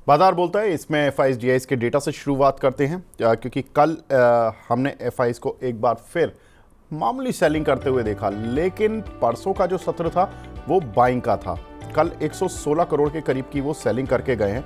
बाजार बोलता है। इसमें एफआईज डीआईज के डेटा से शुरुआत करते हैं, क्योंकि कल हमने एफआईज को एक बार फिर मामूली सेलिंग करते हुए देखा, लेकिन परसों का जो सत्र था वो बाइंग का था। कल 116 करोड़ के करीब की वो सेलिंग करके गए हैं।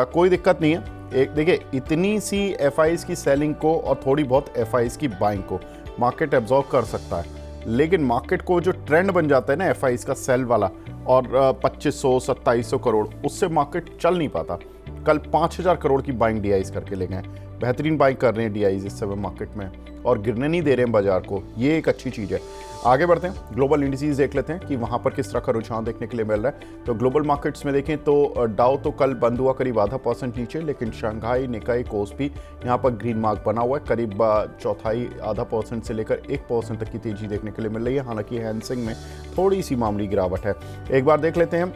कोई दिक्कत नहीं है। एक देखिए, इतनी सी एफआईज की सेलिंग को और थोड़ी बहुत एफआईज की बाइंग को मार्केट एब्जॉर्व कर सकता है, लेकिन मार्केट को जो ट्रेंड बन जाता है ना एफआईज का सेल वाला, और 2500-2700 करोड़, उससे मार्केट चल नहीं पाता। कल 5000 करोड़ की बाइंग डीआईज करके ले गए। बेहतरीन बाइंग कर रहे हैं डीआईज इस समय मार्केट में, और गिरने नहीं दे रहे हैं बाजार को। ये एक अच्छी चीज़ है। आगे बढ़ते हैं, ग्लोबल इंडिसेस देख लेते हैं कि वहाँ पर किस तरह का रुझान देखने के लिए मिल रहा है। तो ग्लोबल मार्केट्स में देखें तो डाउ तो कल बंद हुआ करीब 0.5% नीचे, लेकिन शंघाई, निकाई, कोस्पी यहाँ पर ग्रीन मार्क बना हुआ है। करीब चौथाई 0.5% से लेकर 1% तक की तेजी देखने के लिए मिल रही है। हालांकि हैंसिंग में थोड़ी सी मामूली गिरावट है। एक बार देख लेते हैं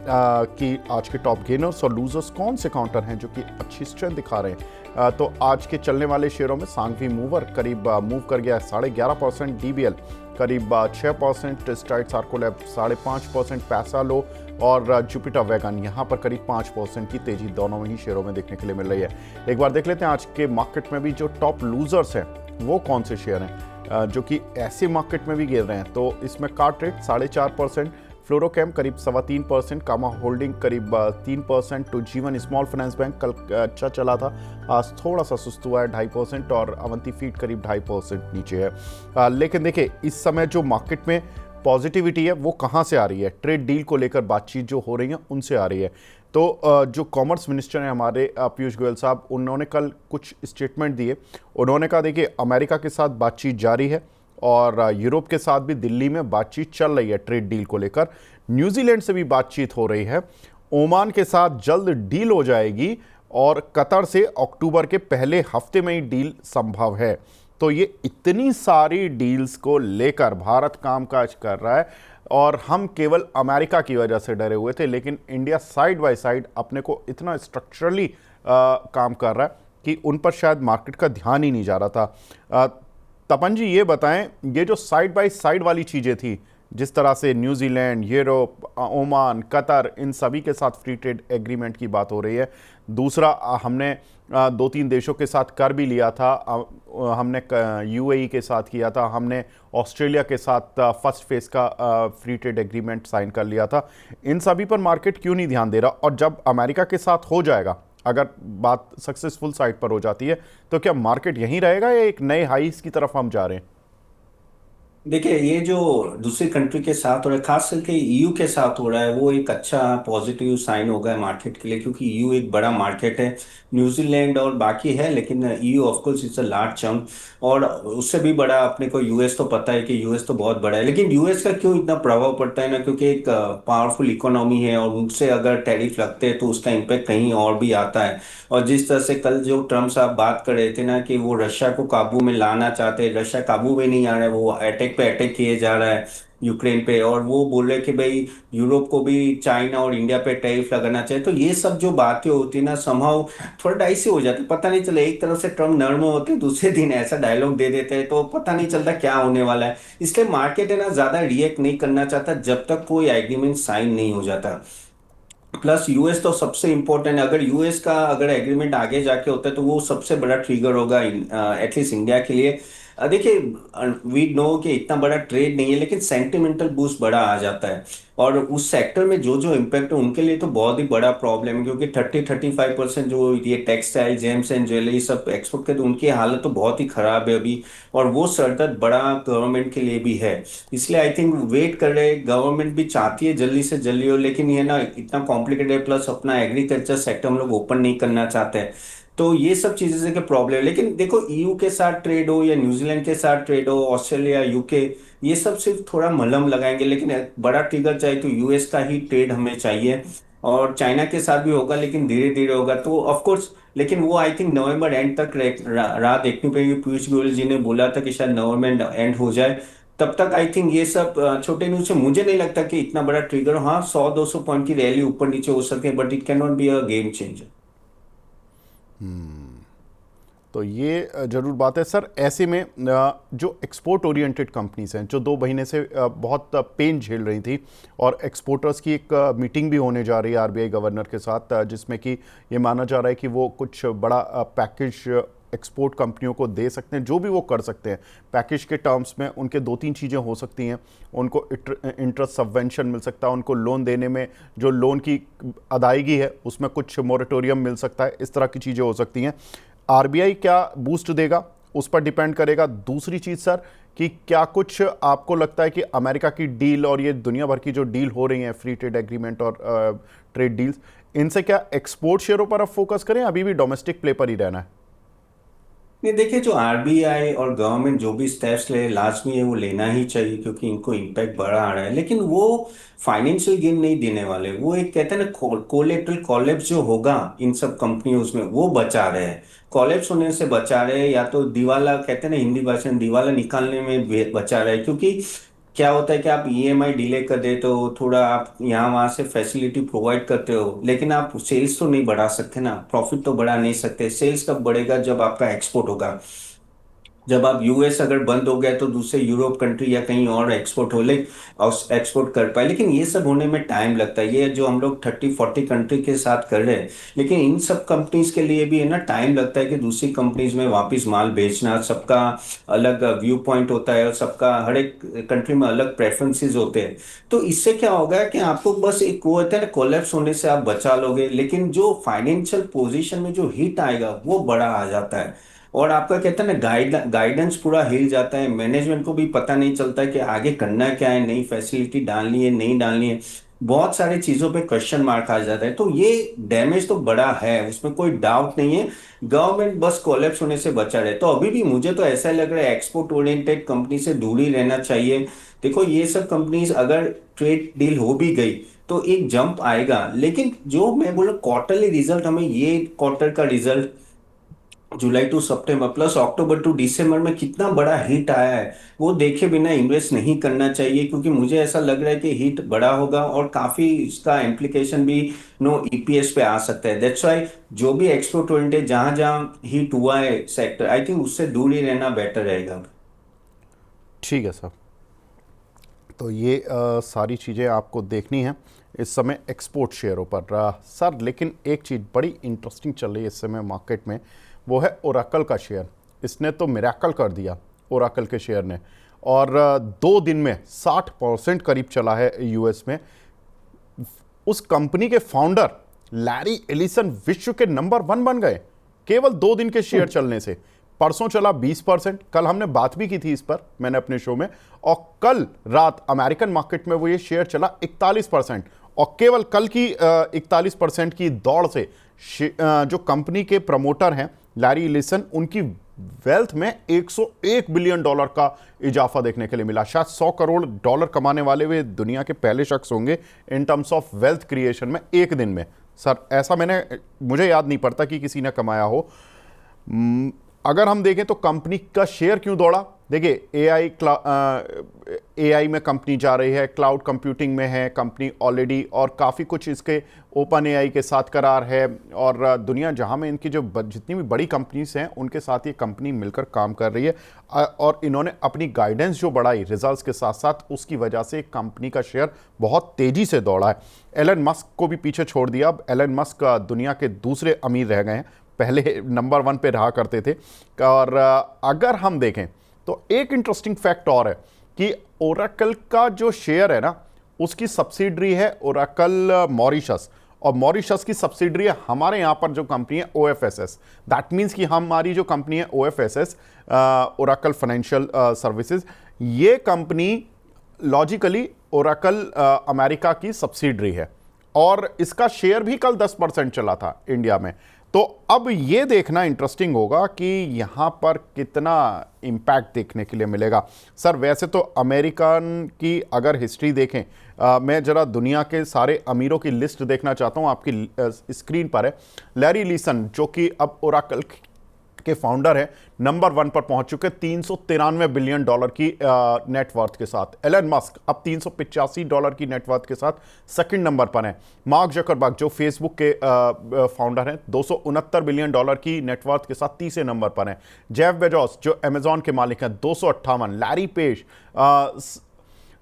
कि आज के टॉप गेनर्स और लूजर्स कौन से काउंटर हैं जो कि अच्छी स्ट्रेंथ दिखा रहे हैं। तो आज के चलने वाले शेयरों में सांघवी मूवर करीब मूव कर गया 11.5%, डीबीएल करीब 6%, स्ट्राइड सार्कोलैब 5.5%, पैसा लो और जुपिटर वैगन यहाँ पर करीब 5% की तेजी दोनों ही शेयरों में देखने के लिए मिल रही है। एक बार देख लेते हैं आज के मार्केट में भी जो टॉप लूजर्स हैं वो कौन से शेयर हैं जो कि ऐसे मार्केट में भी गिर रहे हैं। तो इसमें कार्ट्रेट 4.5%, फ्लोरोकेम करीब 3.25%, कामा होल्डिंग करीब 3%, तो जीवन स्मॉल फाइनेंस बैंक कल अच्छा चला था, आज थोड़ा सा सुस्त हुआ है 2.5%, और अवंती फीड करीब 2.5% नीचे है। लेकिन देखिए, इस समय जो मार्केट में पॉजिटिविटी है वो कहाँ से आ रही है? ट्रेड डील को लेकर बातचीत जो हो रही है उनसे आ रही है। तो जो कॉमर्स मिनिस्टर हैं हमारे पीयूष गोयल साहब, उन्होंने कल कुछ स्टेटमेंट दिए। उन्होंने कहा देखिए, अमेरिका के साथ बातचीत जारी है और यूरोप के साथ भी दिल्ली में बातचीत चल रही है ट्रेड डील को लेकर। न्यूजीलैंड से भी बातचीत हो रही है, ओमान के साथ जल्द डील हो जाएगी, और कतर से अक्टूबर के पहले हफ्ते में ही डील संभव है। तो ये इतनी सारी डील्स को लेकर भारत कामकाज कर रहा है, और हम केवल अमेरिका की वजह से डरे हुए थे, लेकिन इंडिया साइड बाय साइड अपने को इतना स्ट्रक्चरली काम कर रहा है कि उन पर शायद मार्केट का ध्यान ही नहीं जा रहा था। तपन जी, ये बताएं, ये जो साइड बाय साइड वाली चीज़ें थी, जिस तरह से न्यूजीलैंड, यूरोप, ओमान, कतर, इन सभी के साथ फ्री ट्रेड एग्रीमेंट की बात हो रही है। दूसरा, हमने 2-3 देशों के साथ कर भी लिया था। हमने यूएई के साथ किया था, हमने ऑस्ट्रेलिया के साथ फर्स्ट फेज का फ्री ट्रेड एग्रीमेंट साइन कर लिया था। इन सभी पर मार्केट क्यों नहीं ध्यान दे रहा? और जब अमेरिका के साथ हो जाएगा, अगर बात सक्सेसफुल साइड पर हो जाती है, तो क्या मार्केट यहीं रहेगा या एक नए हाईस की तरफ हम जा रहे हैं? देखिए, ये जो दूसरी कंट्री के साथ हो रहा है, खास करके ईयू के साथ हो रहा है, वो एक अच्छा पॉजिटिव साइन होगा मार्केट के लिए, क्योंकि ईयू एक बड़ा मार्केट है। न्यूजीलैंड और बाकी है, लेकिन EU of course it's a large chunk. और उससे भी बड़ा अपने को यूएस तो पता है कि यूएस तो बहुत बड़ा है, लेकिन यूएस का क्यों इतना प्रभाव पड़ता है ना, क्योंकि एक पावरफुल इकोनॉमी है, और उनसे अगर टैरिफ लगते हैं तो उसका इम्पेक्ट कहीं और भी आता है। और जिस तरह से कल जो ट्रम्प साहब बात कर रहे थे ना कि वो रशिया को काबू में लाना चाहते हैं, रशिया काबू में नहीं आ रहा है, वो अटैक पे अटैक किए जा रहा है यूक्रेन पे, और वो बोल रहे कि भाई यूरोप को भी चाइना और इंडिया पे टैरिफ लगाना चाहिए। तो ये सब जो बातें होती ना, समहाउ थोड़ा डाइस हो जाती, पता नहीं चले, एक तरफ से ट्रम्प नर्म होते दूसरे दिन ऐसा डायलॉग दे देते हैं, तो पता नहीं चलता क्या होने वाला है। इसलिए मार्केट है ना, ज्यादा रिएक्ट नहीं करना चाहता जब तक कोई एग्रीमेंट साइन नहीं हो जाता। प्लस यूएस तो सबसे इम्पोर्टेंट है, अगर यूएस का अगर एग्रीमेंट आगे जाके होता है तो वो सबसे बड़ा ट्रिगर होगा एटलीस्ट इंडिया के लिए। देखिए, वी नो कि इतना बड़ा ट्रेड नहीं है, लेकिन सेंटिमेंटल बूस्ट बड़ा आ जाता है। और उस सेक्टर में जो जो इम्पैक्ट है उनके लिए तो बहुत ही बड़ा प्रॉब्लम है, क्योंकि 30-35% जो ये टेक्सटाइल, जेम्स एंड ज्वेलरी सब एक्सपोर्ट करते हैं, उनकी हालत तो बहुत ही खराब है अभी। और वो सरदर्द बड़ा गवर्नमेंट के लिए भी है। इसलिए आई थिंक वेट कर रहे हैं, गवर्नमेंट भी चाहती है जल्दी से जल्दी हो, लेकिन ये ना इतना कॉम्प्लिकेटेड है, प्लस अपना एग्रीकल्चर सेक्टर हम लोग ओपन नहीं करना चाहते हैं। तो ये सब चीजें से के प्रॉब्लम है। लेकिन देखो, ईयू के साथ ट्रेड हो या न्यूजीलैंड के साथ ट्रेड हो, ऑस्ट्रेलिया, यूके, ये सब सिर्फ थोड़ा मलहम लगाएंगे, लेकिन बड़ा ट्रिगर चाहिए तो यूएस का ही ट्रेड हमें चाहिए। और चाइना के साथ भी होगा, लेकिन धीरे धीरे होगा तो ऑफ कोर्स। लेकिन वो आई थिंक नवंबर एंड तक राह देखनी पड़ेगी। पीयूष गोयल जी ने बोला था कि शायद नवंबर एंड हो जाए। तब तक आई थिंक ये सब छोटे न्यूज से मुझे नहीं लगता कि इतना बड़ा ट्रिगर, हाँ 100-200 पॉइंट की रैली ऊपर नीचे हो सकती है, but it can not be a game changer. तो ये जरूर बात है सर। ऐसे में जो एक्सपोर्ट ओरिएंटेड कंपनीज हैं, जो 2 महीने से बहुत पेन झेल रही थी, और एक्सपोर्टर्स की एक मीटिंग भी होने जा रही है आरबीआई गवर्नर के साथ, जिसमें कि ये माना जा रहा है कि वो कुछ बड़ा पैकेज एक्सपोर्ट कंपनियों को दे सकते हैं, जो भी वो कर सकते हैं पैकेज के टर्म्स में। उनके 2-3 चीज़ें हो सकती हैं। उनको इंटरेस्ट सबवेंशन मिल सकता है, उनको लोन देने में जो लोन की अदायगी है उसमें कुछ मोरेटोरियम मिल सकता है, इस तरह की चीज़ें हो सकती हैं। आरबीआई क्या बूस्ट देगा उस पर डिपेंड करेगा। दूसरी चीज़ सर, कि क्या कुछ आपको लगता है कि अमेरिका की डील और ये दुनिया भर की जो डील हो रही हैं, फ्री ट्रेड एग्रीमेंट और ट्रेड डील्स, इनसे क्या एक्सपोर्ट शेयरों पर अब फोकस करें, अभी भी डोमेस्टिक प्ले पर ही रहना है? नहीं, देखिए, जो आरबीआई और गवर्नमेंट जो भी स्टेप्स ले लाजमी है वो लेना ही चाहिए, क्योंकि इनको इम्पैक्ट बड़ा आ रहा है, लेकिन वो फाइनेंशियल गेन नहीं देने वाले। वो एक कहते हैं ना, कोलेटरल कॉलेप्स जो होगा इन सब कंपनियों में, वो बचा रहे हैं। कॉलेप्स होने से बचा रहे हैं, या तो दिवाला कहते हैं ना हिंदी भाषा में, दिवाला निकालने में बचा रहे हैं। क्योंकि क्या होता है कि आप ईएमआई डिले कर देते हो, थोड़ा आप यहाँ वहां से फैसिलिटी प्रोवाइड करते हो, लेकिन आप सेल्स तो नहीं बढ़ा सकते ना, प्रॉफिट तो बढ़ा नहीं सकते। सेल्स कब बढ़ेगा? जब आपका एक्सपोर्ट होगा। जब आप यूएस अगर बंद हो गया तो दूसरे यूरोप कंट्री या कहीं और एक्सपोर्ट हो ले और एक्सपोर्ट कर पाए, लेकिन ये सब होने में टाइम लगता है। ये जो हम लोग 30-40 कंट्री के साथ कर रहे हैं, लेकिन इन सब कंपनीज के लिए भी है ना, टाइम लगता है कि दूसरी कंपनीज में वापस माल बेचना। सबका अलग व्यू पॉइंट होता है, और सबका हर एक कंट्री में अलग प्रेफरेंसेस होते हैं। तो इससे क्या होगा कि आपको बस एक वो होता है ना, कोलैप्स होने से आप बचा लोगे, लेकिन जो फाइनेंशियल पोजीशन में जो हिट आएगा वो बड़ा आ जाता है। और आपका कहते हैं ना, गाइडेंस पूरा हिल जाता है। मैनेजमेंट को भी पता नहीं चलता है कि आगे करना क्या है, नई फैसिलिटी डालनी है नहीं डालनी है। बहुत सारी चीजों पे क्वेश्चन मार्क आ जाता है। तो ये डैमेज तो बड़ा है, उसमें कोई डाउट नहीं है। गवर्नमेंट बस कोलैप्स होने से बचा रहे, तो अभी भी मुझे तो ऐसा लग रहा है एक्सपोर्ट ओरिएंटेड कंपनी से दूर ही रहना चाहिए। देखो, ये सब कंपनीज अगर ट्रेड डील हो भी गई तो एक जंप आएगा, लेकिन जो मैं बोला क्वार्टरली रिजल्ट, हमें ये क्वार्टर का रिजल्ट जुलाई टू सितंबर प्लस अक्टूबर टू दिसंबर में कितना बड़ा हिट आया है, वो देखे बिना इन्वेस्ट नहीं करना चाहिए। क्योंकि मुझे ऐसा लग रहा है कि हिट बड़ा होगा और काफी इसका इम्प्लीकेशन भी नो ईपीएस पे आ सकता है। दैट्स व्हाई जो भी एक्सपोर्ट ओरिएंटेड जहां जहां हिट हुआ है सेक्टर, आई थिंक उससे दूर ही रहना बेटर रहेगा। ठीक है सर। तो ये सारी चीज़ें आपको देखनी है इस समय एक्सपोर्ट शेयरों पर। सर लेकिन एक चीज़ बड़ी इंटरेस्टिंग चल रही है इस समय मार्केट में, वो है ओरेकल का शेयर। इसने तो मिरेकल कर दिया ओरेकल के शेयर ने, और 2 दिन में 60% करीब चला है यूएस में। उस कंपनी के फाउंडर लैरी एलिसन विश्व के नंबर 1 बन गए केवल 2 दिन के शेयर चलने से। परसों चला 20%, कल हमने बात भी की थी इस पर मैंने अपने शो में, और कल रात अमेरिकन मार्केट में वो ये शेयर चला 41%। और केवल कल की 41% की दौड़ से जो कंपनी के प्रमोटर हैं लैरी एलिसन, उनकी वेल्थ में $101 बिलियन का इजाफा देखने के लिए मिला। शायद $100 करोड़ कमाने वाले वे दुनिया के पहले शख्स होंगे in terms of wealth creation में एक दिन में। सर ऐसा मुझे याद नहीं पड़ता कि किसी ने कमाया हो। अगर हम देखें तो कंपनी का शेयर क्यों दौड़ा, देखिए एआई में कंपनी जा रही है, क्लाउड कंप्यूटिंग में है कंपनी ऑलरेडी, और काफ़ी कुछ इसके ओपन एआई के साथ करार है, और दुनिया जहां में इनकी जो जितनी भी बड़ी कंपनीज हैं उनके साथ ये कंपनी मिलकर काम कर रही है। और इन्होंने अपनी गाइडेंस जो बढ़ाई रिजल्ट्स के साथ साथ, उसकी वजह से कंपनी का शेयर बहुत तेज़ी से दौड़ा है। एलन मस्क को भी पीछे छोड़ दिया। अब एलन मस्क दुनिया के दूसरे अमीर रह गए हैं, पहले नंबर 1 पे रहा करते थे। और अगर हम देखें तो एक इंटरेस्टिंग फैक्ट और है कि ओरेकल का जो शेयर है ना, उसकी सब्सिडरी है ओरेकल मॉरिशस, और मॉरिशस की सब्सिडरी है हमारे यहां पर जो कंपनी है ओएफएसएस। दैट मीन्स कि हमारी जो कंपनी है ओएफएसएस, ओरेकल फाइनेंशियल सर्विसेज, ये कंपनी लॉजिकली ओरेकल अमेरिका की सब्सिडरी है, और इसका शेयर भी कल 10% चला था इंडिया में। तो अब ये देखना इंटरेस्टिंग होगा कि यहाँ पर कितना इम्पैक्ट देखने के लिए मिलेगा। सर वैसे तो अमेरिकन की अगर हिस्ट्री देखें, मैं ज़रा दुनिया के सारे अमीरों की लिस्ट देखना चाहता हूँ, आपकी स्क्रीन पर है। लैरी एलिसन जो कि अब ओरेकल के फाउंडर हैं, नंबर 1 पर पहुंच चुके, $393 बिलियन की नेटवर्थ के साथ। एलन मस्क अब $385 की नेटवर्थ के साथ सेकंड नंबर पर हैं। मार्क जकरबर्ग जो फेसबुक के फाउंडर हैं, $269 बिलियन की नेटवर्थ के साथ तीसरे नंबर पर हैं। जेफ बेजोस जो अमेजॉन के मालिक हैं, 258। Larry Page,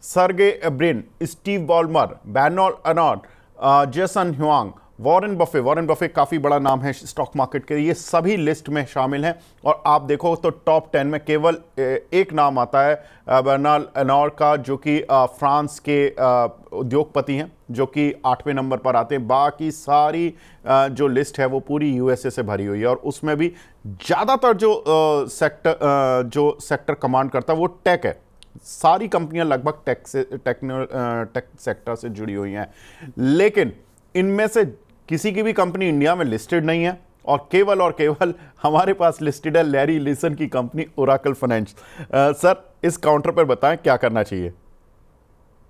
Sergey Brin, Steve Ballmer, Bernard अनॉन, जेसन ह्वांग, वॉरेन बफे काफ़ी बड़ा नाम है स्टॉक मार्केट के, ये सभी लिस्ट में शामिल हैं। और आप देखो तो टॉप 10 में केवल एक नाम आता है बैनोल अनॉन का, जो कि फ्रांस के उद्योगपति हैं, जो कि 8वें नंबर पर आते हैं। बाकी सारी जो लिस्ट है वो पूरी यूएसए से भरी हुई है, और उसमें भी ज़्यादातर जो सेक्टर कमांड करता है वो टेक है। सारी कंपनियां लगभग टेक सेक्टर से जुड़ी हुई हैं, लेकिन इनमें से किसी की भी कंपनी इंडिया में लिस्टेड नहीं है, और केवल हमारे पास लिस्टेड है लैरी एलिसन की कंपनी ओरेकल फाइनेंस। सर, इस काउंटर पर बताएं क्या करना चाहिए।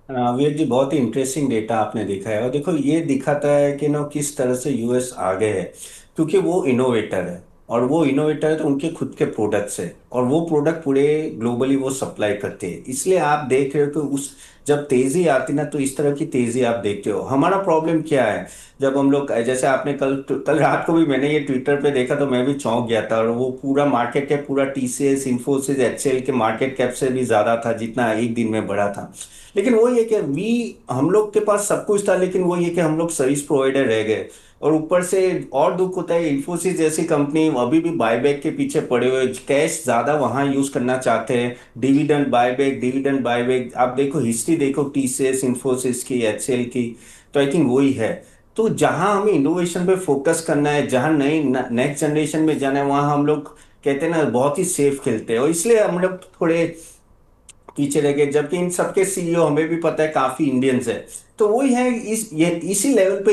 विवेक जी, बहुत ही इंटरेस्टिंग डेटा आपने देखा है। और देखो, ये दिखाता है कि ना किस तरह से यूएस आगे है, क्योंकि वो इनोवेटर है। और वो इनोवेटर है तो उनके खुद के प्रोडक्ट्स है, और वो प्रोडक्ट पूरे ग्लोबली वो सप्लाई करते हैं। इसलिए आप देख रहे हो कि उस जब तेजी आती ना, तो इस तरह की तेजी आप देखते हो। हमारा प्रॉब्लम क्या है, जब हम लोग, जैसे आपने कल रात को भी मैंने ये ट्विटर पे देखा तो मैं भी चौंक गया था। और वो पूरा मार्केट कैप पूरा टीसीएस, इन्फोसिस, एचसीएल के मार्केट कैप से भी ज्यादा था जितना एक दिन में बढ़ा था। लेकिन वो ये कि हम लोग के पास सब कुछ था, लेकिन वो ये कि हम लोग सर्विस प्रोवाइडर रह गए। और ऊपर से और दुख होता है, इन्फोसिस जैसी कंपनी अभी भी बायबैक के पीछे पड़े हुए, कैश ज्यादा वहां यूज करना चाहते हैं। डिविडेंड बायबैक आप देखो, हिस्ट्री देखो टीसीएस, इन्फोसिस की, एचसीएल की, तो आई थिंक वही है। तो जहां हमें इनोवेशन पे फोकस करना है, जहां नई नेक्स्ट जनरेशन में जाना है, वहां हम लोग कहते हैं ना बहुत ही सेफ खेलते हैं। और इसलिए हम लोग थोड़े पीछे रह गए, जबकि इन सबके सीईओ हमें भी पता है काफी इंडियंस है। तो वही है, इसी लेवल पे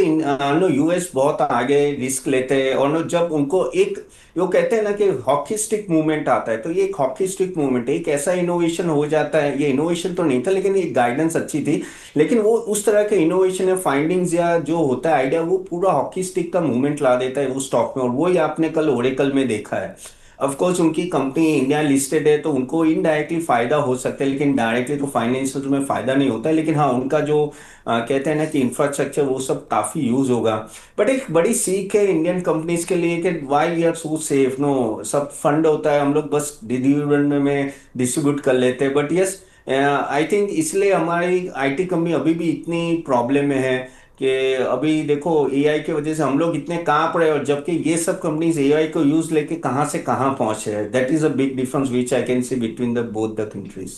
नो यूएस बहुत आगे रिस्क लेते हैं। और नो जब उनको एक, वो कहते हैं ना कि हॉकी स्टिक मूवमेंट आता है, तो ये एक हॉकी स्टिक मूवमेंट है। एक ऐसा इनोवेशन हो जाता है, ये इनोवेशन तो नहीं था लेकिन ये गाइडेंस अच्छी थी। लेकिन वो उस तरह के इनोवेशन है, फाइंडिंग्स या जो होता है आइडिया, वो पूरा हॉकी स्टिक का मूवमेंट ला देता है वो स्टॉक में। और वही आपने कल ओरेकल में देखा है। ऑफ कोर्स उनकी कंपनी इंडिया लिस्टेड है, तो उनको इनडायरेक्टली फायदा हो सकता है, लेकिन डायरेक्टली तो फाइनेंशियल में फायदा नहीं होता है। लेकिन हाँ, उनका जो कहते हैं ना कि इंफ्रास्ट्रक्चर, वो सब काफी यूज होगा। बट एक बड़ी सीख है इंडियन कंपनीज के लिए कि why we are so safe. No, सब फंड होता है, हम लोग बस डिविडेंड में डिस्ट्रीब्यूट कर लेते हैं। बट यस, आई थिंक इसलिए हमारी आईटी कंपनी अभी भी इतनी प्रॉब्लम में है कि अभी देखो एआई की वजह से हम लोग इतने कांप रहे हैं, और जबकि ये सब कंपनीज एआई को यूज लेके कहाँ से कहाँ पहुंचे हैं। That is a big difference which I can see between the both the countries.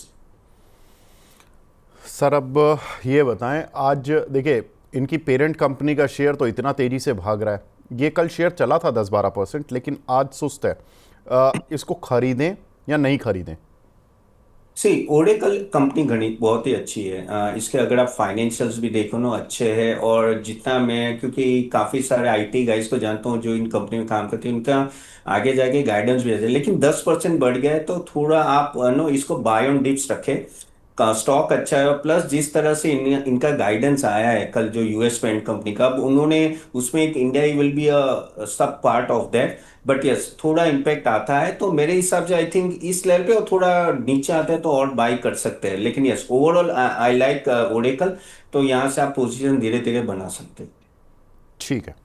Sir, अब ये बताएं, आज देखिए इनकी पेरेंट कंपनी का शेयर तो इतना तेजी से भाग रहा है। ये कल शेयर चला था 10-12%, लेकिन आज सुस्त है। इसको खरीदें या नहीं खरीदें? सी, ओरेकल कंपनी घनी बहुत ही अच्छी है। इसके अगर आप फाइनेंशियल्स भी देखो ना, अच्छे हैं। और जितना मैं, क्योंकि काफी सारे आईटी गाइस को जानता हूँ जो इन कंपनी में काम करते हैं, उनका आगे जाके गाइडेंस भी है। लेकिन 10% बढ़ गया है, तो थोड़ा आप नो इसको बाय ऑन डिप्स रखें। का स्टॉक अच्छा है। और प्लस जिस तरह से इनका गाइडेंस आया है कल, जो यूएस पेंट कंपनी का, अब उन्होंने उसमें एक इंडिया विल बी अ सब part of that. But yes, थोड़ा इम्पैक्ट आता है, तो मेरे हिसाब से आई थिंक इस लेवल पे, और थोड़ा नीचे आता है तो और बाई कर सकते हैं। लेकिन yes, overall I like Oracle. तो यहाँ से आप पोजीशन धीरे धीरे बना सकते हैं। ठीक है,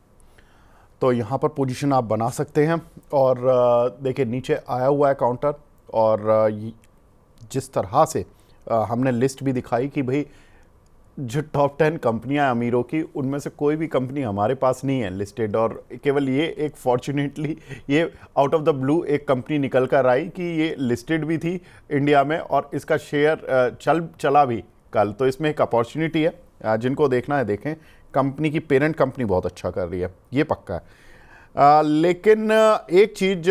तो यहाँ पर पोजीशन आप बना सकते हैं। और देखिए नीचे आया हुआ है काउंटर, और जिस तरह से हमने लिस्ट भी दिखाई कि भाई जो टॉप 10 कंपनियां अमीरों की, उनमें से कोई भी कंपनी हमारे पास नहीं है लिस्टेड। और केवल ये एक फॉर्चुनेटली ये आउट ऑफ द ब्लू एक कंपनी निकल कर आई कि ये लिस्टेड भी थी इंडिया में, और इसका शेयर चला भी कल। तो इसमें एक अपॉर्चुनिटी है, जिनको देखना है देखें। कंपनी की पेरेंट कंपनी बहुत अच्छा कर रही है, ये पक्का है। लेकिन एक चीज़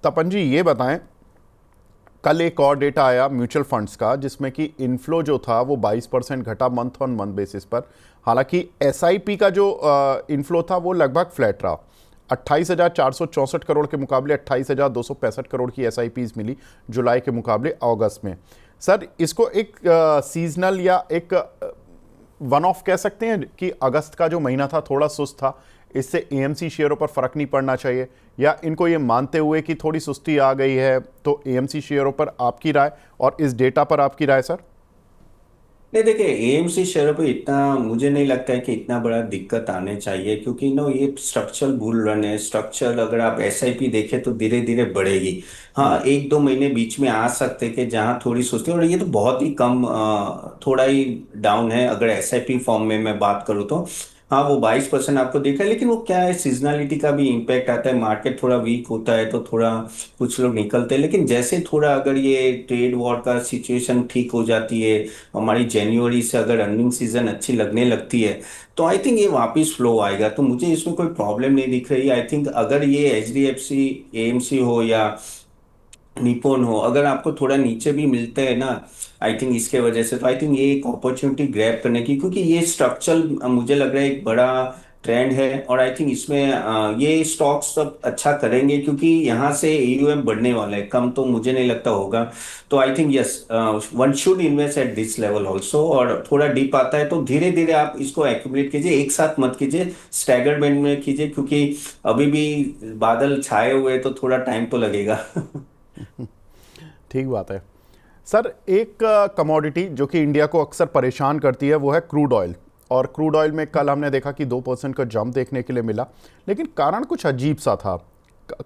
तपन जी ये बताएं, कल एक और डेटा आया म्यूचुअल फंड्स का, जिसमें कि इनफ्लो जो था वो 22% घटा मंथ ऑन मंथ बेसिस पर। हालांकि एसआईपी का जो इनफ्लो था वो लगभग फ्लैट रहा। 28,464 करोड़ के मुकाबले 28,265 करोड़ की एसआईपीज मिली जुलाई के मुकाबले अगस्त में। सर, इसको एक सीजनल या एक वन ऑफ कह सकते हैं कि अगस्त का जो महीना था थोड़ा सुस्त था, इससे एएमसी शेयरों पर फर्क नहीं पड़ना चाहिए, या इनको ये मानते हुए कि थोड़ी सुस्ती आ गई है तो एएमसी शेयरों पर आपकी राय और इस डेटा पर आपकी राय सर? नहीं, देखिए एएमसी शेयरों पे इतना मुझे नहीं लगता है कि इतना बड़ा दिक्कत आने चाहिए, क्योंकि नो ये स्ट्रक्चरल बुल रन है। स्ट्रक्चरल अगर आप एसआईपी देखें तो धीरे धीरे बढ़ेगी। हाँ, एक दो महीने बीच में आ सकते हैं कि जहाँ थोड़ी सुस्ती, और ये तो बहुत ही कम थोड़ा ही डाउन है अगर एसआईपी फॉर्म में मैं बात करूँ तो। हाँ, वो 22% आपको दिख रहा है, लेकिन वो क्या है, सीजनलिटी का भी इम्पैक्ट आता है। मार्केट थोड़ा वीक होता है तो थोड़ा कुछ लोग निकलते हैं, लेकिन जैसे थोड़ा अगर ये ट्रेड वॉर का सिचुएशन ठीक हो जाती है, हमारी जनवरी से अगर अर्निंग सीजन अच्छी लगने लगती है, तो आई थिंक ये वापस फ्लो आएगा। तो मुझे इसमें कोई प्रॉब्लम नहीं दिख रही। आई थिंक अगर ये एचडीएफसी, एएमसी हो या निपोन हो, अगर आपको थोड़ा नीचे भी मिलते हैं ना, आई थिंक इसके वजह से, तो आई थिंक ये एक अपॉर्चुनिटी ग्रैब करने की, क्योंकि ये स्ट्रक्चरल मुझे लग रहा है एक बड़ा ट्रेंड है। और आई थिंक इसमें ये स्टॉक्स सब अच्छा करेंगे, क्योंकि यहाँ से एयूएम बढ़ने वाला है, कम तो मुझे नहीं लगता होगा। तो I think yes, one should invest at this level also. और थोड़ा डीप आता है तो धीरे धीरे आप इसको एक्यूमुलेट कीजिए, एक साथ मत कीजिए, स्टैगरमेंट में कीजिए, क्योंकि अभी भी बादल छाए हुए हैं, तो थोड़ा टाइम तो लगेगा। ठीक बात है सर। एक कमोडिटी जो कि इंडिया को अक्सर परेशान करती है वो है क्रूड ऑयल, और क्रूड ऑयल में कल हमने देखा कि 2% का जंप देखने के लिए मिला, लेकिन कारण कुछ अजीब सा था।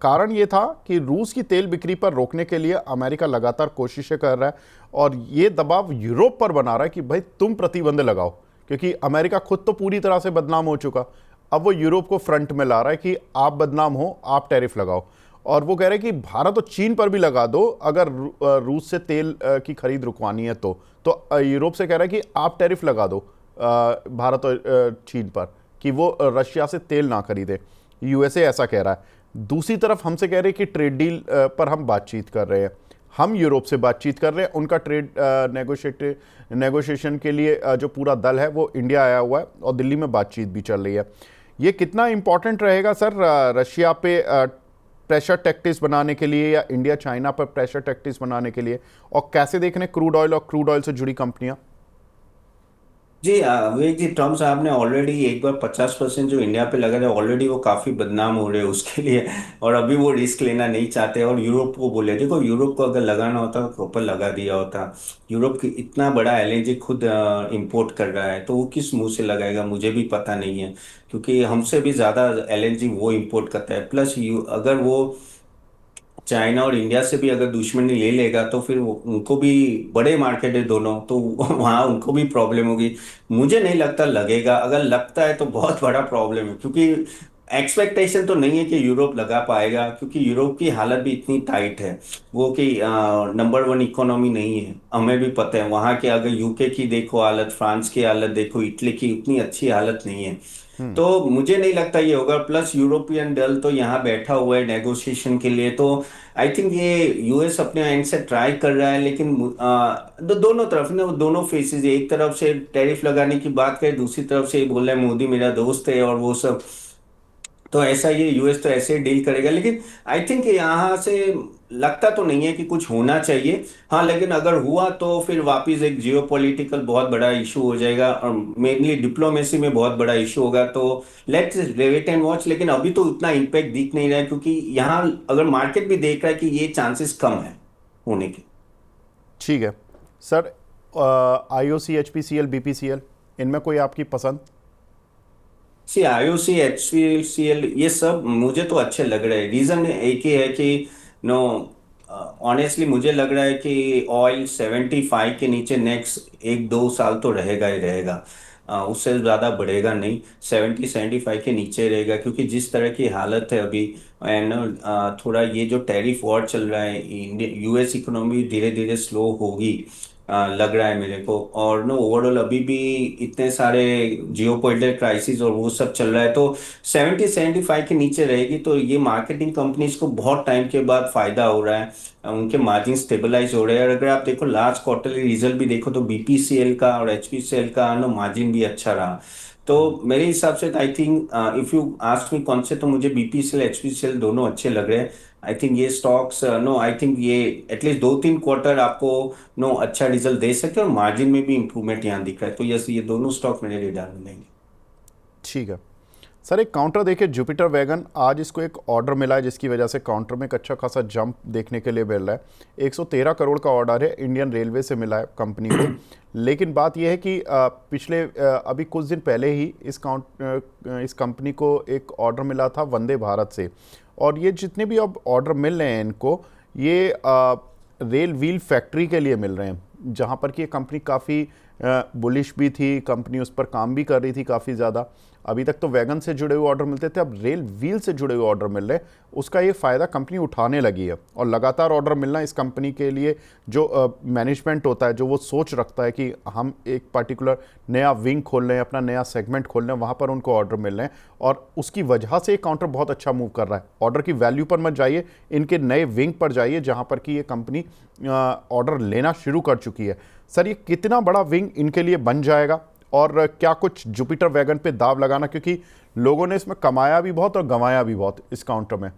कारण ये था कि रूस की तेल बिक्री पर रोकने के लिए अमेरिका लगातार कोशिशें कर रहा है, और ये दबाव यूरोप पर बना रहा है कि भाई तुम प्रतिबंध लगाओ, क्योंकि अमेरिका खुद तो पूरी तरह से बदनाम हो चुका। अब वो यूरोप को फ्रंट में ला रहा है कि आप बदनाम हो, आप टैरिफ लगाओ। और वो कह रहे हैं कि भारत और चीन पर भी लगा दो अगर रूस से तेल की खरीद रुकवानी है तो यूरोप से कह रहा है कि आप टैरिफ लगा दो भारत और चीन पर, कि वो रशिया से तेल ना खरीदे। यूएसए ऐसा कह रहा है। दूसरी तरफ हमसे कह रहे हैं कि ट्रेड डील पर हम बातचीत कर रहे हैं, हम यूरोप से बातचीत कर रहे हैं, उनका ट्रेड नेगोशिएशन के लिए जो पूरा दल है वो इंडिया आया हुआ है, और दिल्ली में बातचीत भी चल रही है। ये कितना इंपॉर्टेंट रहेगा सर रशिया पे प्रेशर टैक्टिक्स बनाने के लिए, या इंडिया चाइना पर प्रेशर टैक्टिक्स बनाने के लिए, और कैसे देख रहे हैं क्रूड ऑयल और क्रूड ऑयल से जुड़ी कंपनियां? जी, विवेक जी, ट्रम्प साहब ने ऑलरेडी एक बार 50% जो इंडिया पे लगा रहे, ऑलरेडी वो काफी बदनाम हो रहे हैं उसके लिए। और अभी वो रिस्क लेना नहीं चाहते, और यूरोप को बोले, देखो यूरोप को अगर लगाना होता तो प्रॉपर लगा दिया होता। यूरोप की इतना बड़ा एलएनजी खुद इंपोर्ट कर रहा है, तो वो किस मुंह से लगाएगा मुझे भी पता नहीं है, क्योंकि हमसे भी ज्यादा एलएनजी वो इंपोर्ट करता है। प्लस अगर वो चाइना और इंडिया से भी अगर दुश्मनी ले लेगा, तो फिर उनको भी बड़े मार्केट है दोनों, तो वहां उनको भी प्रॉब्लम होगी। मुझे नहीं लगता लगेगा, अगर लगता है तो बहुत बड़ा प्रॉब्लम है, क्योंकि एक्सपेक्टेशन तो नहीं है कि यूरोप लगा पाएगा, क्योंकि यूरोप की हालत भी इतनी टाइट है। वो कि नंबर वन इकोनॉमी नहीं है, हमें भी पता है। वहां के अगर यूके की देखो हालत, फ्रांस की हालत देखो, इटली की उतनी अच्छी हालत नहीं है। तो मुझे नहीं लगता ये होगा। प्लस यूरोपियन दल तो यहाँ बैठा हुआ है नेगोशिएशन के लिए, तो आई थिंक ये यूएस अपने एंड से ट्राई कर रहा है, लेकिन दोनों तरफ ना, वो दोनों फेसेस है। एक तरफ से टैरिफ लगाने की बात करे, दूसरी तरफ से ये बोल रहा है मोदी मेरा दोस्त है और वो सब। तो ऐसा ये यूएस तो ऐसे ही डील करेगा, लेकिन आई थिंक यहाँ से लगता तो नहीं है कि कुछ होना चाहिए। हाँ, लेकिन अगर हुआ तो फिर वापस एक जियोपॉलिटिकल बहुत बड़ा इशू हो जाएगा, और मेनली डिप्लोमेसी में बहुत बड़ा इशू होगा। तो लेट्स वेट एंड वॉच। लेकिन अभी तो उतना इम्पैक्ट दिख नहीं रहा है, क्योंकि यहाँ अगर मार्केट भी देख रहा है कि ये चांसेस कम है होने के। ठीक है सर। आईओसी, एचपीसीएल, बीपीसीएल, इनमें कोई आपकी पसंद? सी आईओसी, एचपीसीएल, ये सब मुझे तो अच्छे लग रहे हैं। रीजन एक ही है कि नो, ऑनेस्टली मुझे लग रहा है कि ऑयल 75 के नीचे नेक्स्ट एक दो साल तो रहेगा ही रहेगा। उससे ज़्यादा बढ़ेगा नहीं, 70-75 के नीचे रहेगा, क्योंकि जिस तरह की हालत है अभी। एंड थोड़ा ये जो टैरिफ वॉर चल रहा है, यूएस इकोनॉमी धीरे धीरे स्लो होगी, लग रहा है मेरे को। और नो, ओवरऑल अभी भी इतने सारे जियोपॉलिटिकल क्राइसिस और वो सब चल रहा है, तो 70-75 के नीचे रहेगी। तो ये मार्केटिंग कंपनीज को बहुत टाइम के बाद फायदा हो रहा है, उनके मार्जिन स्टेबलाइज हो रहे हैं। और अगर आप देखो लास्ट क्वार्टरली रिजल्ट भी देखो, तो बीपीसीएल का और एचपीसीएल का नो मार्जिन भी अच्छा रहा। तो मेरे हिसाब से I think, if you ask me कौन से, तो मुझे बीपीसीएल एचपीसीएल दोनों अच्छे लग रहे हैं। आई थिंक ये स्टॉक्स नो, आई थिंक ये एटलीस्ट 2-3 क्वार्टर आपको नो अच्छा रिजल्ट दे सकते हैं, और मार्जिन में भी इंप्रूवमेंट यहाँ दिख रहा है। तो यस, ये दोनों स्टॉक मेरे रेडार में नहीं है। ठीक है सर एक काउंटर देखिए जुपिटर वैगन, आज इसको एक ऑर्डर मिला है जिसकी वजह से काउंटर में एक अच्छा खासा जंप देखने के लिए मिल रहा है। 113 करोड़ का ऑर्डर है, इंडियन रेलवे से मिला है कंपनी को। लेकिन बात यह है कि पिछले अभी कुछ दिन पहले ही इस कंपनी को एक ऑर्डर मिला था वंदे भारत से। और ये जितने भी अब ऑर्डर मिल रहे हैं इनको, ये रेल व्हील फैक्ट्री के लिए मिल रहे हैं, जहाँ पर कि ये कंपनी काफ़ी बुलिश भी थी, कंपनी उस पर काम भी कर रही थी काफ़ी ज़्यादा। अभी तक तो वैगन से जुड़े हुए ऑर्डर मिलते थे, अब रेल व्हील से जुड़े हुए ऑर्डर मिल रहे हैं। उसका ये फ़ायदा कंपनी उठाने लगी है और लगातार ऑर्डर मिलना इस कंपनी के लिए, जो मैनेजमेंट होता है, जो वो सोच रखता है कि हम एक पार्टिकुलर नया विंग खोल रहे हैं, अपना नया सेगमेंट खोल रहे हैं, वहाँ पर उनको ऑर्डर मिल रहे हैं और उसकी वजह से ये काउंटर बहुत अच्छा मूव कर रहा है। ऑर्डर की वैल्यू पर मत जाइए, इनके नए विंग पर जाइए जहाँ पर कि ये कंपनी ऑर्डर लेना शुरू कर चुकी है। सर ये कितना बड़ा विंग इनके लिए बन जाएगा और क्या कुछ जुपिटर वैगन पे दाव लगाना, क्योंकि लोगों ने इसमें कमाया भी बहुत और गंवाया भी बहुत इस काउंटर में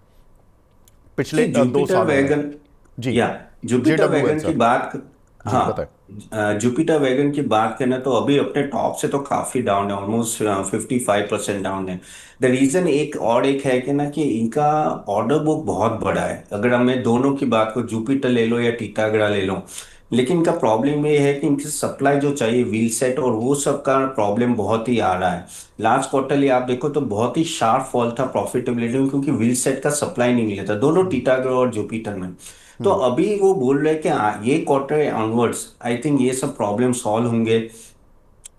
पिछले 2 सालों में। Wagon G. या जुपिटर JWL वैगन की सर। बात जी हाँ, बताएं। जुपिटर वैगन की बात करें तो अभी अपने टॉप से तो काफी डाउन है, ऑलमोस्ट 55% डाउन है। द रीजन एक है कि ना कि इनका ऑर्डर बुक बहुत बड़ा है। अगर मैं दोनों की बात को, जुपिटर ले लो या टीटागरा ले लो, लेकिन इनका प्रॉब्लम ये है कि इनकी सप्लाई जो चाहिए व्हील सेट और वो सब का प्रॉब्लम बहुत ही आ रहा है। लास्ट क्वार्टरली आप देखो तो बहुत ही शार्प फॉल था प्रॉफिटेबिलिटी में, क्योंकि व्हील सेट का सप्लाई नहीं मिला था दोनों टीटागरा और जुपिटर में। तो हम्म। अभी वो बोल रहे हैं कि ये क्वार्टर ऑनवर्ड्स आई थिंक ये सब प्रॉब्लम सॉल्व होंगे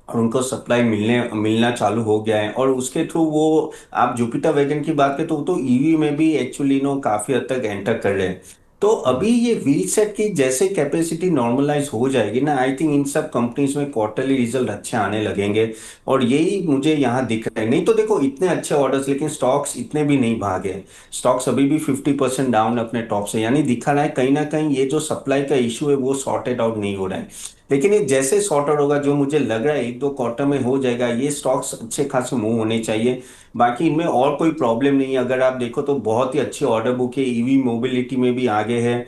और उनको सप्लाई मिलने मिलना चालू हो गया है। और उसके थ्रू वो, आप जुपिटर वैगन की बात करें तो वो तो ईवी में भी एक्चुअली नो काफी हद तक एंटर कर रहे हैं। तो अभी ये व्हील सेट की जैसे कैपेसिटी नॉर्मलाइज हो जाएगी ना, आई थिंक इन सब कंपनीज में क्वार्टरली रिजल्ट अच्छे आने लगेंगे। और यही मुझे यहाँ दिख रहा है। नहीं तो देखो इतने अच्छे ऑर्डर्स, लेकिन स्टॉक्स इतने भी नहीं भागे। स्टॉक्स अभी भी 50% डाउन अपने टॉप से, यानी दिखा रहा है कहीं ना कहीं ये जो सप्लाई का इशू है वो सॉर्टेड आउट नहीं हो रहा है। लेकिन ये जैसे सॉर्ट आउट होगा, जो मुझे लग रहा है 1-2 क्वार्टर में हो जाएगा, ये स्टॉक्स अच्छे खासे मूव होने चाहिए। बाकी इनमें और कोई प्रॉब्लम नहीं है। अगर आप देखो तो बहुत ही अच्छी ऑर्डर बुक है, ईवी मोबिलिटी में भी आगे है।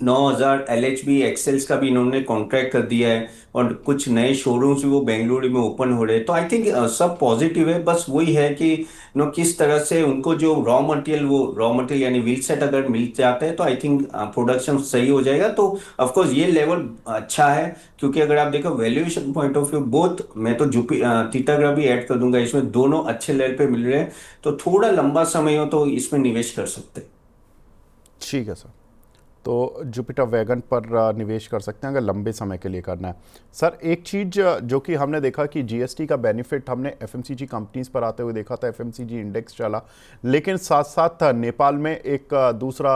9,000 LHB एक्सेल्स का भी इन्होंने कॉन्ट्रैक्ट कर दिया है और कुछ नए शोरूम्स भी वो बेंगलुरु में ओपन हो रहे हैं। तो आई थिंक सब पॉजिटिव है। बस वही है कि किस तरह से उनको जो रॉ मटेरियल यानी व्हील सेट अगर मिल जाते हैं तो आई थिंक प्रोडक्शन सही हो जाएगा। तो ऑफ कोर्स ये लेवल अच्छा है, क्योंकि अगर आप देखो valuation point of view, both मैं तो टीटागरा भी ऐड कर दूंगा इसमें, दोनों अच्छे लेवल पे मिल रहे हैं। तो थोड़ा लंबा समय हो तो इसमें निवेश कर सकते हैं। ठीक है सर। तो जुपिटर वैगन पर निवेश कर सकते हैं अगर लंबे समय के लिए करना है। सर एक चीज़ जो कि हमने देखा कि जीएसटी का बेनिफिट हमने एफएमसीजी कंपनीज पर आते हुए देखा था, एफएमसीजी इंडेक्स चला, लेकिन साथ साथ नेपाल में एक दूसरा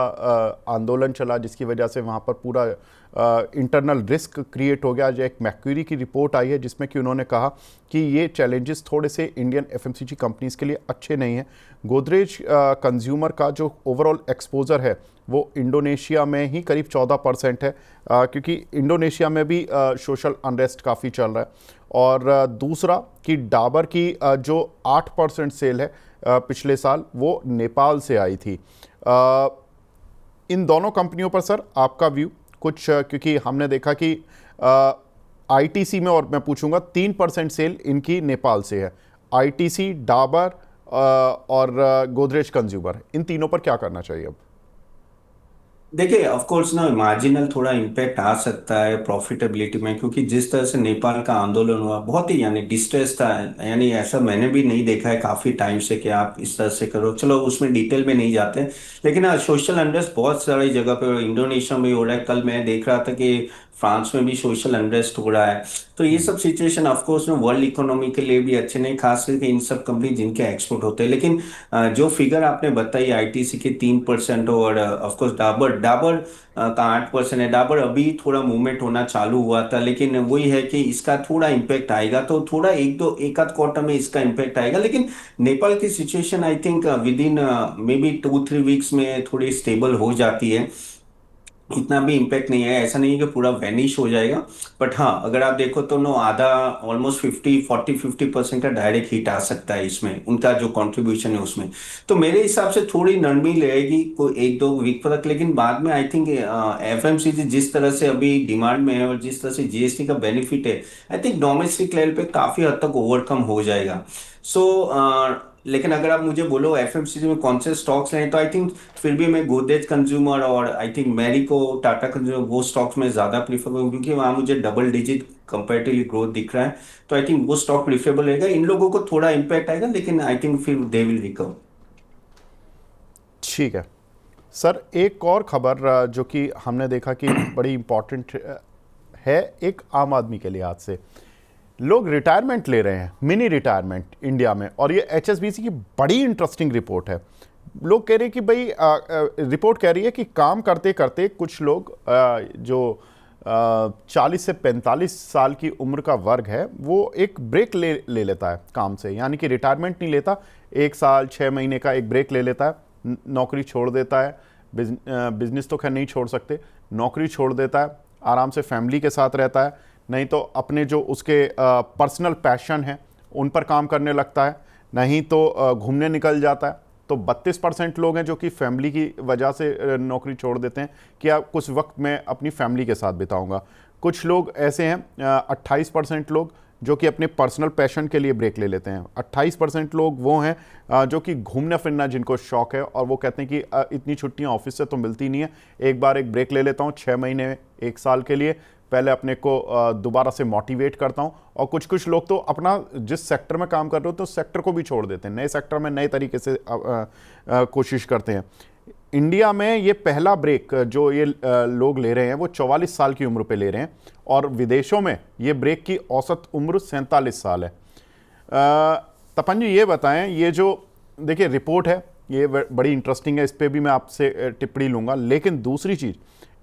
आंदोलन चला जिसकी वजह से वहाँ पर पूरा इंटरनल रिस्क क्रिएट हो गया। जो एक मैक्यूरी की रिपोर्ट आई है जिसमें कि उन्होंने कहा कि ये चैलेंजेस थोड़े से इंडियन एफएमसीजी कंपनीज के लिए अच्छे नहीं हैं। गोदरेज कंज्यूमर का जो ओवरऑल एक्सपोजर है वो इंडोनेशिया में ही करीब 14% है, क्योंकि इंडोनेशिया में भी सोशल अनरेस्ट काफ़ी चल रहा है। और दूसरा कि डाबर की जो 8% सेल है पिछले साल, वो नेपाल से आई थी। इन दोनों कंपनियों पर सर आपका व्यू कुछ, क्योंकि हमने देखा कि आईटीसी में, और मैं पूछूंगा 3% सेल इनकी नेपाल से है, आईटीसी, डाबर और गोदरेज कंज्यूमर, इन तीनों पर क्या करना चाहिए अब? देखिए ऑफ कोर्स ना मार्जिनल थोड़ा इम्पैक्ट आ सकता है प्रॉफिटेबिलिटी में, क्योंकि जिस तरह से नेपाल का आंदोलन हुआ बहुत ही यानी डिस्ट्रेस था। यानी ऐसा मैंने भी नहीं देखा है काफी टाइम से कि आप इस तरह से करो। चलो उसमें डिटेल में नहीं जाते, लेकिन हाँ सोशल अनरेस्ट बहुत सारी जगह पे, इंडोनेशिया में हो रहा है। कल मैं देख रहा था कि फ्रांस में भी सोशल अनरेस्ट हो रहा है। तो ये सब सिचुएशन ऑफ कोर्स में वर्ल्ड इकोनॉमी के लिए भी अच्छे नहीं, खास करके इन सब कंपनी जिनके एक्सपोर्ट होते हैं। लेकिन जो फिगर आपने बताई आईटीसी के 3% और ऑफ कोर्स डाबर डाबर का 8% है। डाबर अभी थोड़ा मूवमेंट होना चालू हुआ था, लेकिन वही है कि इसका थोड़ा इम्पैक्ट आएगा। तो थोड़ा एक आध क्वार्टर में इसका इम्पैक्ट आएगा। लेकिन नेपाल की situation I think with in may be 2-3 weeks में थोड़ी स्टेबल हो जाती है। इतना भी इम्पैक्ट नहीं है, ऐसा नहीं है कि पूरा वैनिश हो जाएगा। बट हाँ अगर आप देखो तो नो आधा, ऑलमोस्ट 50 40 50% का डायरेक्ट हिट आ सकता है इसमें, उनका जो कंट्रीब्यूशन है उसमें। तो मेरे हिसाब से थोड़ी नरमी रहेगी कोई 1-2 वीक तक, लेकिन बाद में आई थिंक एफएमसीजी जिस तरह से अभी डिमांड में है और जिस तरह से जीएसटी का बेनिफिट है, आई थिंक डोमेस्टिक लेवल पे काफी हद तक ओवरकम हो जाएगा। सो लेकिन अगर आप मुझे बोलो एफएमसीजी में कौन से स्टॉक्स लें, तो आई थिंक फिर भी मैं गोदरेज कंज्यूमर और I think Marico, Tata consumer, वो स्टॉक्स में ज्यादा प्रीफर करूँ, क्योंकि वहां मुझे डबल डिजिट कंपेरेटिवली ग्रोथ दिख रहा है। तो आई थिंक वो स्टॉक प्रीफरेबल रहेगा। इन लोगों को थोड़ा इम्पैक्ट आएगा, लेकिन आई थिंक फिर दे विल रिकवर। ठीक है सर, एक और खबर जो कि हमने देखा कि बड़ी इंपॉर्टेंट है एक आम आदमी के लिहाज से। लोग रिटायरमेंट ले रहे हैं, मिनी रिटायरमेंट इंडिया में, और ये एचएसबीसी की बड़ी इंटरेस्टिंग रिपोर्ट है। लोग कह रहे हैं कि भाई रिपोर्ट कह रही है कि काम करते करते कुछ लोग जो 40 से 45 साल की उम्र का वर्ग है वो एक ब्रेक ले लेता है काम से, यानी कि रिटायरमेंट नहीं लेता, 1 साल 6 महीने का एक ब्रेक ले लेता है, नौकरी छोड़ देता है। बिजनेस तो खैर नहीं छोड़ सकते, नौकरी छोड़ देता है, आराम से फैमिली के साथ रहता है, नहीं तो अपने जो उसके पर्सनल पैशन है उन पर काम करने लगता है, नहीं तो घूमने निकल जाता है। तो 32% लोग हैं जो कि फैमिली की वजह से नौकरी छोड़ देते हैं कि आप कुछ वक्त मैं अपनी फैमिली के साथ बिताऊंगा। कुछ लोग ऐसे हैं 28% लोग जो कि अपने पर्सनल पैशन के लिए ब्रेक ले लेते हैं। 28% लोग वो हैं जो कि घूमना फिरना जिनको शौक है और वो कहते हैं कि इतनी छुट्टियां ऑफिस से तो मिलती नहीं है, एक बार एक ब्रेक ले लेता हूँ 6 महीने 1 साल के लिए, पहले अपने को दोबारा से मोटिवेट करता हूँ। और कुछ कुछ लोग तो अपना जिस सेक्टर में काम कर रहे हो तो उस सेक्टर को भी छोड़ देते हैं, नए सेक्टर में नए तरीके से कोशिश करते हैं। इंडिया में ये पहला ब्रेक जो ये लोग ले रहे हैं वो 44 साल की उम्र पे ले रहे हैं, और विदेशों में ये ब्रेक की औसत उम्र 47 साल है। तपन जी ये बताएं, ये जो देखिए रिपोर्ट है ये बड़ी इंटरेस्टिंग है, इस पर भी मैं आपसे टिप्पणी लूँगा, लेकिन दूसरी चीज़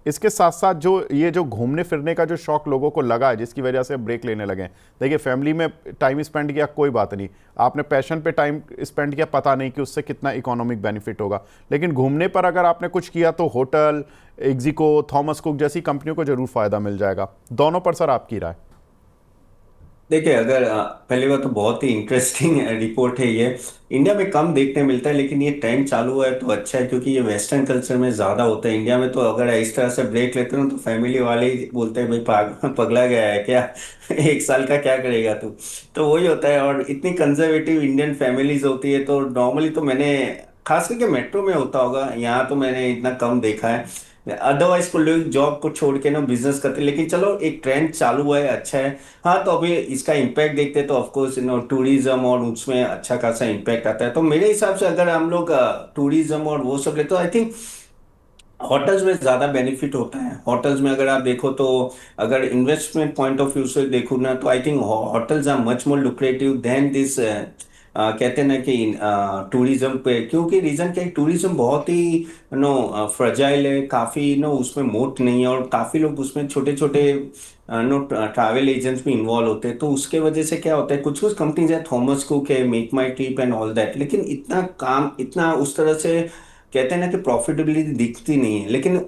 इसके साथ साथ जो ये जो घूमने फिरने का जो शौक लोगों को लगा है जिसकी वजह से ब्रेक लेने लगे हैं, देखिए फैमिली में टाइम स्पेंड किया कोई बात नहीं, आपने पैशन पे टाइम स्पेंड किया पता नहीं कि उससे कितना इकोनॉमिक बेनिफिट होगा, लेकिन घूमने पर अगर आपने कुछ किया तो होटल, एग्जिको, थॉमस कुक जैसी कंपनियों को जरूर फायदा मिल जाएगा। दोनों पर सर आपकी राय। देखिए, अगर पहली बात तो बहुत ही इंटरेस्टिंग रिपोर्ट है ये। इंडिया में कम देखने मिलता है, लेकिन ये ट्रेंड चालू हुआ है तो अच्छा है, क्योंकि ये वेस्टर्न कल्चर में ज्यादा होता है। इंडिया में तो अगर इस तरह से ब्रेक लेते हो तो फैमिली वाले ही बोलते हैं भाई पगला गया है क्या 1 साल का क्या करेगा तू। तो वही होता है, और इतनी कंजर्वेटिव इंडियन फैमिलीज होती है, तो नॉर्मली तो मैंने, खास करके मेट्रो में होता होगा, यहाँ तो मैंने इतना कम देखा है। अदरवाइज को लोग जॉब को छोड़ के ना बिजनेस करते हैं। लेकिन चलो, एक ट्रेंड चालू हुआ है, अच्छा है। हाँ, तो अभी इसका इम्पैक्ट देखते हैं तो ऑफकोर्स टूरिज्म और उसमें अच्छा खासा इम्पैक्ट आता है। तो मेरे हिसाब से अगर हम लोग टूरिज्म और वो सब ले, तो आई थिंक होटल्स में ज्यादा बेनिफिट होता है। होटल्स में अगर आप देखो तो, अगर इन्वेस्टमेंट पॉइंट ऑफ व्यू से देखो ना, तो I think hotels are much more lucrative than this, कहते हैं ना कि टूरिज्म पे। क्योंकि रीजन क्या है, टूरिज्म बहुत ही फ्रजाइल है, काफी उसमें मोट नहीं है, और काफी लोग उसमें छोटे छोटे ट्रैवल एजेंट्स भी इन्वॉल्व होते हैं। तो उसके वजह से क्या होता है, कुछ कुछ कंपनीज है, थॉमस कुक है, make my trip and all that, लेकिन इतना काम, इतना उस तरह से कहते हैं ना कि प्रॉफिटेबिलिटी दिखती नहीं है। लेकिन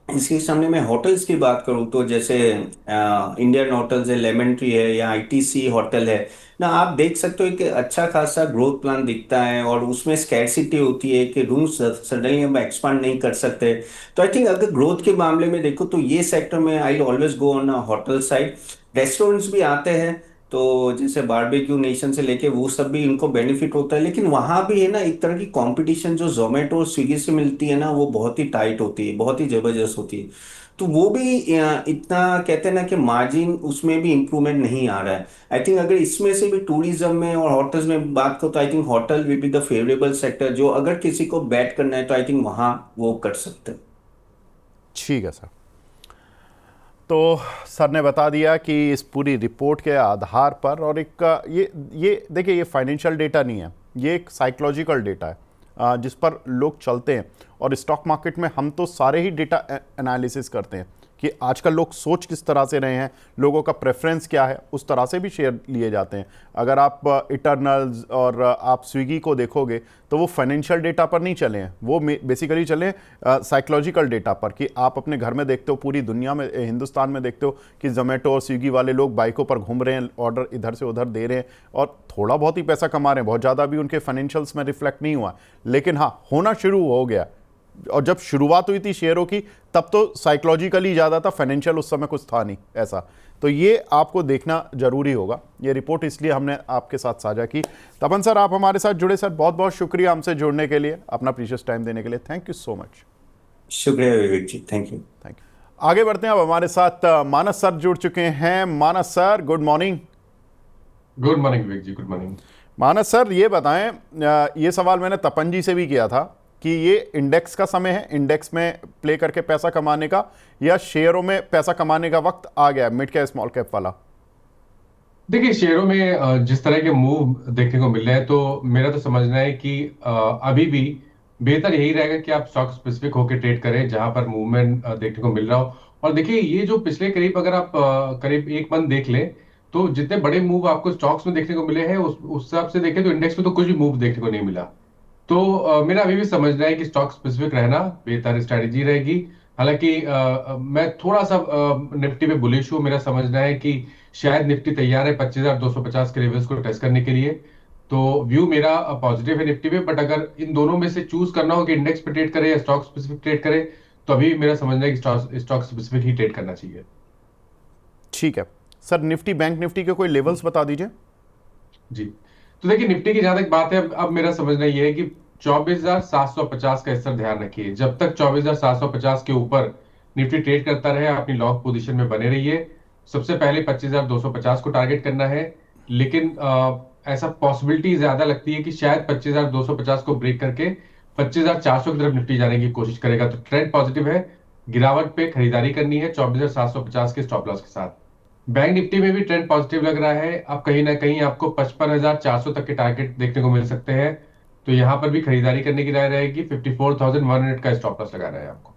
इसके सामने मैं होटल्स की बात करूं तो, जैसे इंडियन होटल्स है, लेमन ट्री है, या आईटीसी होटल है ना, आप देख सकते हो कि अच्छा खासा ग्रोथ प्लान दिखता है, और उसमें स्कैरसिटी होती है कि रूम सडनली हम एक्सपांड नहीं कर सकते। तो आई थिंक अगर ग्रोथ के मामले में देखो तो ये सेक्टर में I always go on hotel side. Restaurants भी आते हैं, तो जैसे बारबेक्यू नेशन से लेके वो सब भी इनको बेनिफिट होता है। लेकिन वहां भी है ना, एक तरह की कंपटीशन जो जोमेटो और स्विगी से मिलती है ना, वो बहुत ही टाइट होती है, बहुत ही जबरदस्त होती है। तो वो भी इतना कहते हैं ना कि मार्जिन उसमें भी इंप्रूवमेंट नहीं आ रहा है। आई थिंक अगर इसमें से भी टूरिज्म में और होटल्स में बात करो, तो I think hotel will be the favourable sector, जो अगर किसी को बैट करना है तो आई थिंक वहां वो कर सकते हैं। ठीक है सर, तो सर ने बता दिया कि इस पूरी रिपोर्ट के आधार पर, और एक ये देखिए ये फाइनेंशियल डेटा नहीं है, ये एक साइकोलॉजिकल डेटा है जिस पर लोग चलते हैं। और स्टॉक मार्केट में हम तो सारे ही डेटा एनालिसिस करते हैं कि आजकल लोग सोच किस तरह से रहे हैं, लोगों का प्रेफरेंस क्या है, उस तरह से भी शेयर लिए जाते हैं। अगर आप इटर्नल्स और आप स्विगी को देखोगे तो वो फाइनेंशियल डेटा पर नहीं चले हैं, वो बेसिकली चले हैं साइकोलॉजिकल डेटा पर, कि आप अपने घर में देखते हो, पूरी दुनिया में, हिंदुस्तान में देखते हो कि जोमेटो और स्विगी वाले लोग बाइकों पर घूम रहे हैं, ऑर्डर इधर से उधर दे रहे हैं और थोड़ा बहुत ही पैसा कमा रहे हैं, बहुत ज़्यादा भी उनके फाइनेंशियल्स में रिफ्लेक्ट नहीं हुआ, लेकिन हाँ होना शुरू हो गया। और जब शुरुआत हुई थी शेयरों की तब तो साइकोलॉजिकली ज़्यादा था, फाइनेंशियल उस समय कुछ था नहीं ऐसा। तो ये आपको देखना जरूरी होगा। ये रिपोर्ट इसलिए हमने आपके साथ साझा की। तपन सर, आप हमारे साथ जुड़े, सर बहुत बहुत शुक्रिया हमसे जुड़ने के लिए, अपना प्रीशियस टाइम देने के लिए। Thank you so much. शुक्रिया विवेक जी, थैंक यू। Thank you. आगे बढ़ते हैं, अब हमारे साथ मानस सर जुड़ चुके हैं। Manas sir, good morning. Good morning Vivek ji, good morning. Manas sir, ये बताएं, ये सवाल मैंने तपन जी से भी किया था कि ये इंडेक्स का समय है, इंडेक्स में प्ले करके पैसा कमाने का, या शेयरों में पैसा कमाने का वक्त आ गया, मिड कैप स्मॉल कैप वाला? देखिए, शेयरों में जिस तरह के मूव देखने को मिल रहे हैं, तो मेरा तो समझना है कि अभी भी बेहतर यही रहेगा कि आप स्टॉक स्पेसिफिक होकर ट्रेड करें जहां पर मूवमेंट देखने को मिल रहा हो। और देखिए, ये जो पिछले करीब, अगर आप करीब एक मंथ देख लें, तो जितने बड़े मूव आपको स्टॉक्स में देखने को मिले हैं, उस हिसाब से देखें तो इंडेक्स में तो कुछ भी मूव देखने को नहीं मिला। तो मेरा अभी भी समझना है कि स्टॉक स्पेसिफिक रहना बेहतर स्ट्रैटेजी रहेगी। हालांकि मैं थोड़ा सा निफ्टी पे बुलिश हूँ। मेरा समझना है कि शायद निफ्टी तैयार है 25,250 के लेवल्स को टेस्ट करने के लिए। तो व्यू मेरा पॉजिटिव है निफ्टी पे। बट अगर इन दोनों में से चूज करना हो कि इंडेक्स पे ट्रेड करे या स्टॉक स्पेसिफिक ट्रेड करे, तो अभी मेरा समझना है कि स्टॉक स्पेसिफिक ही ट्रेड करना चाहिए। ठीक है सर, निफ्टी, बैंक निफ्टी के कोई लेवल्स बता दीजिए। जी, तो देखिए, निफ्टी की जहां तक बात है, अब मेरा समझना ये है कि 24,750 का इस तरह ध्यान रखिए। जब तक 24,750 के ऊपर निफ्टी ट्रेड करता रहे, अपनी लॉन्ग पोजीशन में बने रहिए। सबसे पहले 25,250 को टारगेट करना है। लेकिन ऐसा पॉसिबिलिटी ज्यादा लगती है कि शायद 25,250 को ब्रेक करके 25,400 की तरफ निफ्टी जाने की कोशिश करेगा। तो ट्रेंड पॉजिटिव है, गिरावट पे खरीदारी करनी है 24,750 के स्टॉप लॉस के साथ। बैंक निफ्टी में भी ट्रेंड पॉजिटिव लग रहा है। अब कहीं ना कहीं आपको 55,400 तक के टारगेट देखने को मिल सकते हैं। तो यहां पर भी खरीदारी करने की राय रहेगी। 54,100 का स्टॉप लॉस लगाना है आपको।